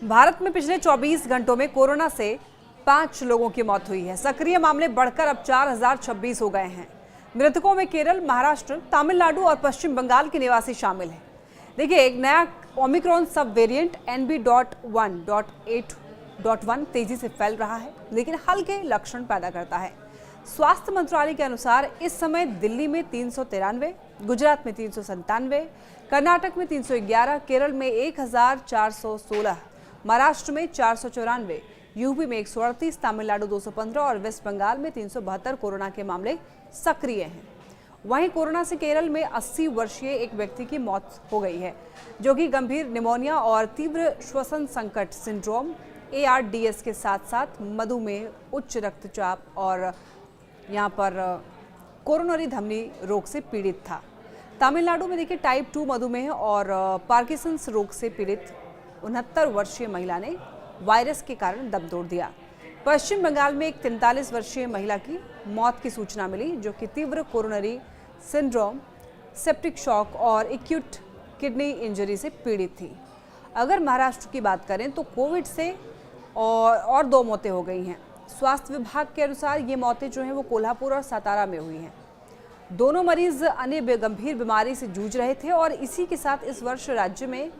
भारत में पिछले 24 घंटों में कोरोना से 5 लोगों की मौत हुई है। सक्रिय मामले बढ़कर अब 4026 हो गए हैं। मृतकों में केरल, महाराष्ट्र, तमिलनाडु और पश्चिम बंगाल के निवासी शामिल हैं। देखिए, एक नया ओमिक्रॉन सब वेरिएंट NB.1.8.1 तेजी से फैल रहा है, लेकिन हल्के लक्षण पैदा करता है। स्वास्थ्य मंत्रालय के अनुसार इस समय दिल्ली में 393, गुजरात में 397, कर्नाटक में 311, केरल में 1416, महाराष्ट्र में 494, यूपी में 138, तमिलनाडु 215 और वेस्ट बंगाल में 372 कोरोना के मामले सक्रिय हैं। वहीं कोरोना से केरल में 80 वर्षीय एक व्यक्ति की मौत हो गई है, जो कि गंभीर निमोनिया और तीव्र श्वसन संकट सिंड्रोम ARDS के साथ साथ मधुमेह, उच्च रक्तचाप और यहाँ पर कोरोनरी धमनी रोग से पीड़ित था। तमिलनाडु में देखिए, टाइप 2 मधुमेह और पार्किंसंस रोग से पीड़ित 69 वर्षीय महिला ने वायरस के कारण दम तोड़ दिया। पश्चिम बंगाल में एक 43 वर्षीय महिला की मौत की सूचना मिली, जो कि तीव्र कोरोनरी सिंड्रोम, सेप्टिक शॉक और एक्यूट किडनी इंजरी से पीड़ित थी। अगर महाराष्ट्र की बात करें तो कोविड से और 2 मौतें हो गई हैं। स्वास्थ्य विभाग के अनुसार ये मौतें जो हैं वो कोल्हापुर और सातारा में हुई हैं। दोनों मरीज अन्य गंभीर बीमारी से जूझ रहे थे और इसी के साथ इस वर्ष राज्य में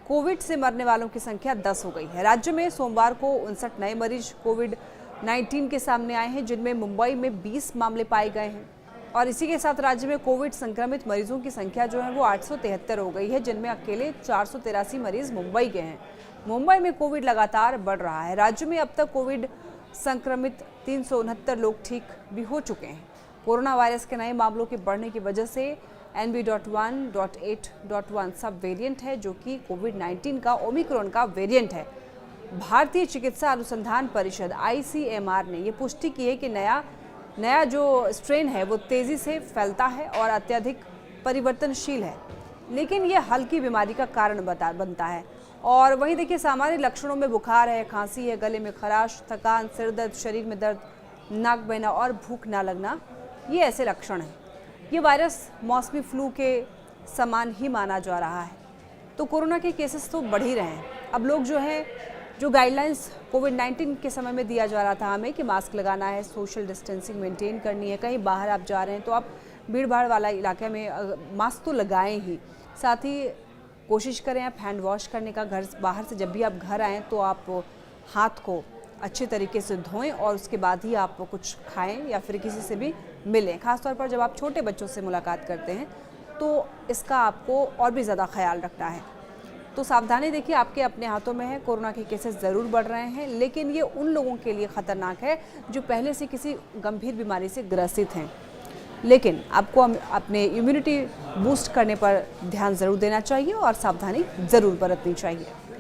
कोविड से मरने वालों की संख्या 10 हो गई है। राज्य में सोमवार को 59 नए मरीज कोविड-19 के सामने आए हैं, जिनमें मुंबई में 20 मामले पाए गए हैं और इसी के साथ राज्य में कोविड संक्रमित मरीजों की संख्या जो है वो 873 हो गई है, जिनमें अकेले 483 मरीज मुंबई के हैं। मुंबई में कोविड लगातार बढ़ रहा है। राज्य में अब तक कोविड संक्रमित 369 लोग ठीक भी हो चुके हैं। कोरोना वायरस के नए मामलों के बढ़ने की वजह से NB.1.8.1 सब वेरिएंट है, जो कि कोविड-19 का ओमिक्रॉन का वेरिएंट है। भारतीय चिकित्सा अनुसंधान परिषद ICMR ने ये पुष्टि की है कि नया जो स्ट्रेन है वो तेजी से फैलता है और अत्यधिक परिवर्तनशील है, लेकिन ये हल्की बीमारी का कारण बनता है। और वहीं देखिए, सामान्य लक्षणों में बुखार है, खांसी है, गले में खराश, थकान, सिर दर्द, शरीर में दर्द, नाक बहना और भूख ना लगना, ये ऐसे लक्षण हैं। ये वायरस मौसमी फ्लू के समान ही माना जा रहा है। तो कोरोना के केसेस तो बढ़ ही रहे हैं। अब लोग जो गाइडलाइंस कोविड-19 के समय में दिया जा रहा था हमें कि मास्क लगाना है, सोशल डिस्टेंसिंग मेंटेन करनी है, कहीं बाहर आप जा रहे हैं तो आप भीड़ भाड़ वाला इलाके में मास्क तो लगाएं ही, साथ ही कोशिश करें आप हैंड वॉश करने का। घर बाहर से जब भी आप घर आएँ तो आप हाथ को अच्छे तरीके से धोएं और उसके बाद ही आप कुछ खाएं या फिर किसी से भी मिलें। खासतौर पर जब आप छोटे बच्चों से मुलाकात करते हैं तो इसका आपको और भी ज़्यादा ख्याल रखना है। तो सावधानी देखिए, आपके अपने हाथों में है। कोरोना के केसेस ज़रूर बढ़ रहे हैं, लेकिन ये उन लोगों के लिए ख़तरनाक है जो पहले से किसी गंभीर बीमारी से ग्रसित हैं। लेकिन आपको अपने इम्यूनिटी बूस्ट करने पर ध्यान ज़रूर देना चाहिए और सावधानी ज़रूर बरतनी चाहिए।